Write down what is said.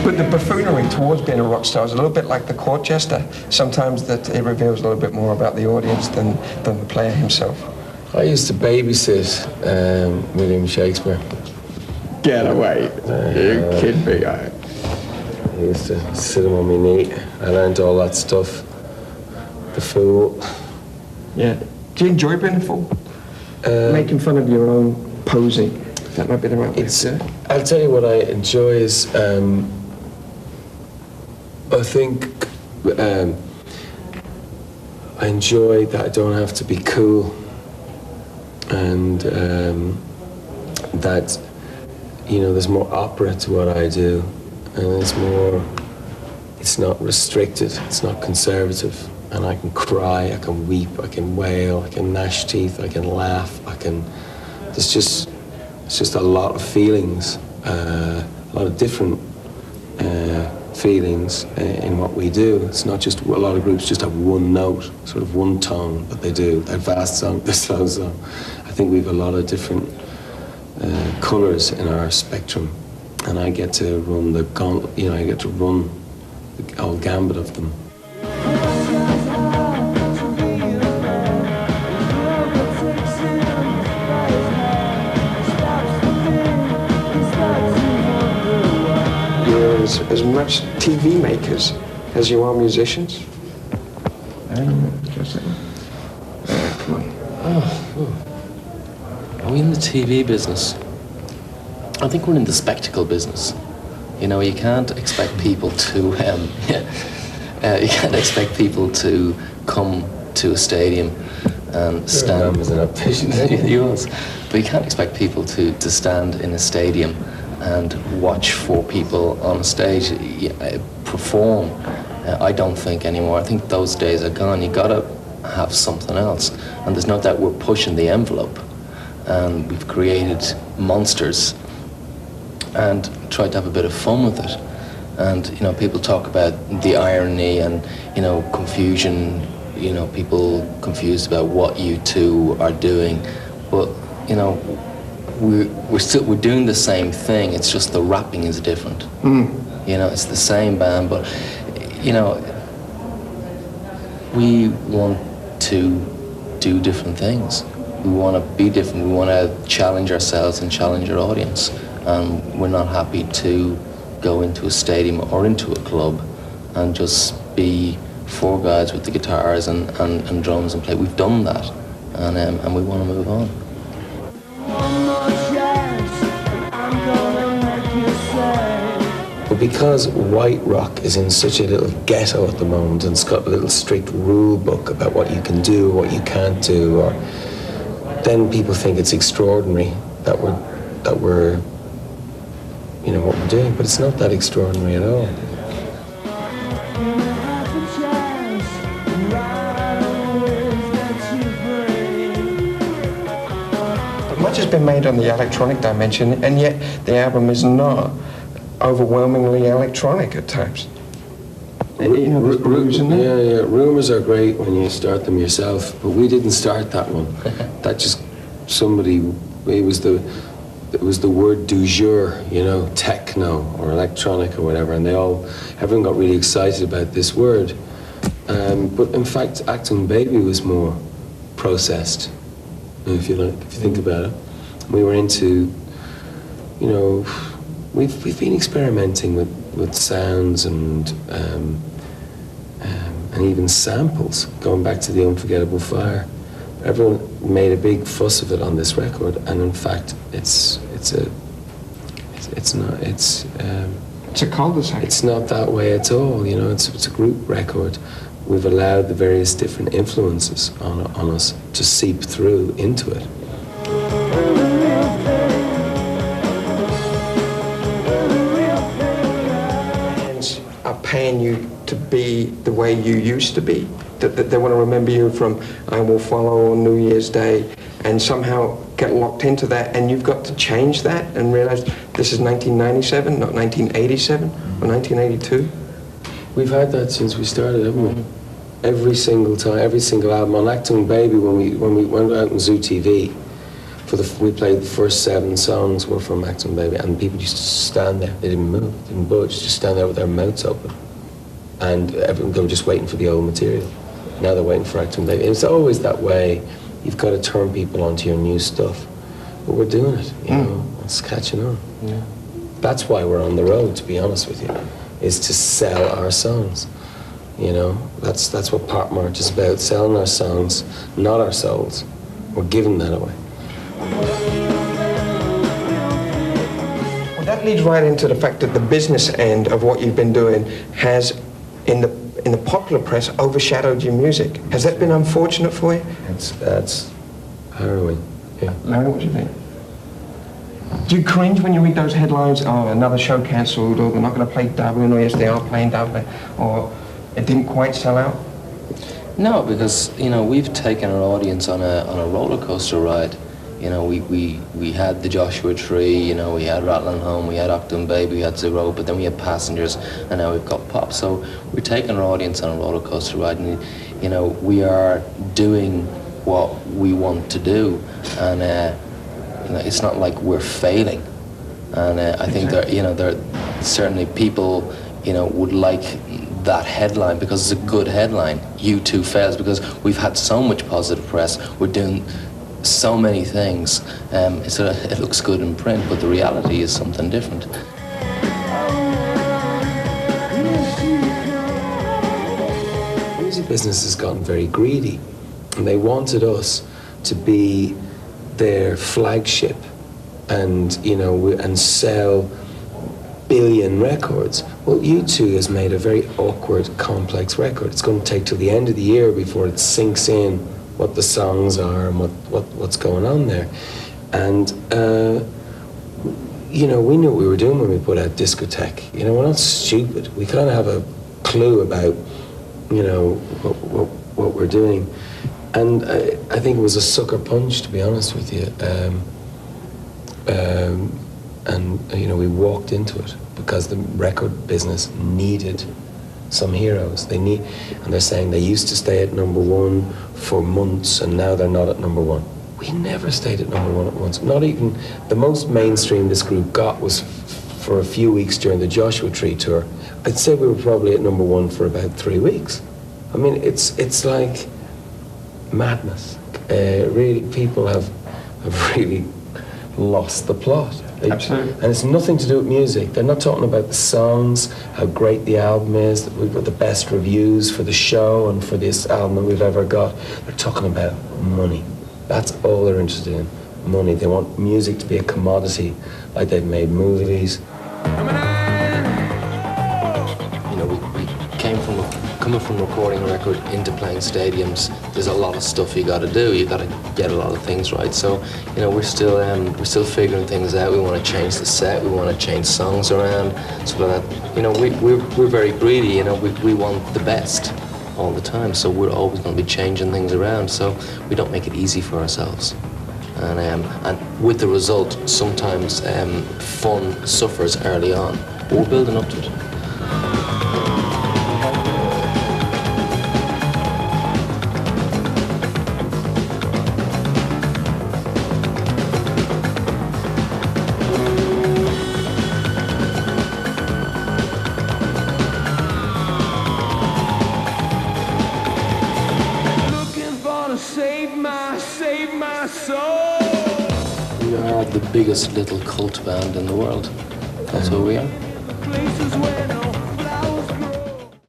But the buffoonery towards being a rock star is a little bit like the court jester. Sometimes that it reveals a little bit more about the audience than the player himself. I used to babysit William Shakespeare. Get away. You kid me. I used to sit him on my knee. I learned all that stuff. The fool. Yeah. Do you enjoy being a fool? Making fun of your own posing. That might be the right way to do it. I'll tell you what I enjoy is, I think I enjoy that I don't have to be cool, and that, you know, there's more opera to what I do, and it's not restricted, it's not conservative, and I can cry, I can weep, I can wail, I can gnash teeth, I can laugh, it's just a lot of feelings, a lot of different feelings in what we do. It's not just, a lot of groups just have one note, sort of one tone that they do, their fast song, their slow song. I think we have a lot of different colours in our spectrum, and I get to run the whole gambit of them. As much TV makers as you are musicians. Come on. Are we in the TV business? I think we're in the spectacle business. You know, you can't expect people to you can't expect people to come to a stadium and stand. Yours, but you can't expect people to stand in a stadium and watch 4 people on a stage perform. I don't think anymore. I think those days are gone. You gotta have something else. And there's no doubt we're pushing the envelope. And we've created monsters and tried to have a bit of fun with it. And, you know, people talk about the irony and, you know, confusion, you know, people confused about what you two are doing. But, you know, we're doing the same thing. It's just the rapping is different. You know, it's the same band, but you know, we want to do different things. We want to be different. We want to challenge ourselves and challenge our audience. And we're not happy to go into a stadium or into a club and just be 4 guys with the guitars and drums and play. We've done that, and we want to move on. But because white rock is in such a little ghetto at the moment, and it's got a little strict rule book about what you can do, what you can't do, or then people think it's extraordinary that we're you know what we're doing, but it's not that extraordinary at all. Much has been made on the electronic dimension, and yet the album is not overwhelmingly electronic at times. You know, there's grooves in there. Yeah. Rumours are great when you start them yourself, but we didn't start that one. That just it was the word du jour, you know, techno or electronic or whatever, and everyone got really excited about this word. But in fact, Acting Baby was more processed, if you think about it. We were into, you know, we've been experimenting with sounds and even samples, going back to The Unforgettable Fire. Everyone made a big fuss of it on this record, and in fact, it's a cul-de-sac. It's not that way at all. You know, it's a group record. We've allowed the various different influences on us to seep through into it. Fans are paying you to be the way you used to be. That they want to remember you from I Will Follow on New Year's Day, and somehow get locked into that, and you've got to change that and realize this is 1997, not 1987 or 1982. We've had that since we started, haven't we? Every single time, every single album. On Acting Baby, when we went out on Zoo TV, we played the first 7 songs were from Acton Baby, and people used to stand there. They didn't move, didn't budge, just stand there with their mouths open. And they were just waiting for the old material. Now they're waiting for Acton Baby. It's always that way. You've got to turn people onto your new stuff. But we're doing it, you know, it's catching on. Yeah. That's why we're on the road, to be honest with you, is to sell our songs. You know, that's what Popmart is about, selling our songs, not our souls. We're giving that away. Well, that leads right into the fact that the business end of what you've been doing has, in the popular press, overshadowed your music. Has that been unfortunate for you? That's harrowing. Yeah. Larry, what do you think? Do you cringe when you read those headlines? Oh, another show cancelled, or they're not going to play Dublin, or yes, they are playing Dublin, or it didn't quite sell out? No, because, you know, we've taken our audience on a roller coaster ride. You know, we had the Joshua Tree, you know, we had Rattling Home, we had Acton Baby, we had Zero, but then we had Passengers, and now we've got Pop. So we're taking our audience on a roller coaster ride, and, you know, we are doing what we want to do, and you know, it's not like we're failing. And I think that, you know, there certainly people, you know, would like that headline because it's a good headline. U2 fails, because we've had so much positive press. We're doing so many things, so it looks good in print, but the reality is something different. The music business has gotten very greedy, and they wanted us to be their flagship, and, you know, and sell billion records. Well, U2 has made a very awkward, complex record. It's going to take till the end of the year before it sinks in what the songs are and what's going on there. And, you know, we knew what we were doing when we put out Discotheque. You know, we're not stupid. We kind of have a clue about, you know, what we're doing. And I think it was a sucker punch, to be honest with you. And, you know, we walked into it because the record business needed some heroes. And they're saying they used to stay at #1 for months, and now they're not at #1. We never stayed at #1 at once. Not even the most mainstream this group got was for a few weeks during the Joshua Tree tour. I'd say we were probably at #1 for about 3 weeks. I mean, it's like madness. Really, people have really lost the plot. Absolutely. And it's nothing to do with music. They're not talking about the songs, how great the album is, that we've got the best reviews for the show and for this album that we've ever got. They're talking about money. That's all they're interested in, money. They want music to be a commodity, like they've made movies. You know, we coming from recording a record into playing stadiums. There's a lot of stuff you got to do. You got to get a lot of things right. So, you know, we're still figuring things out. We want to change the set. We want to change songs around, so that, you know, we're very greedy. You know, we want the best all the time. So we're always going to be changing things around. So we don't make it easy for ourselves. And with the result, sometimes fun suffers early on. But we're building up to it. We are the biggest little cult band in the world. That's who we are.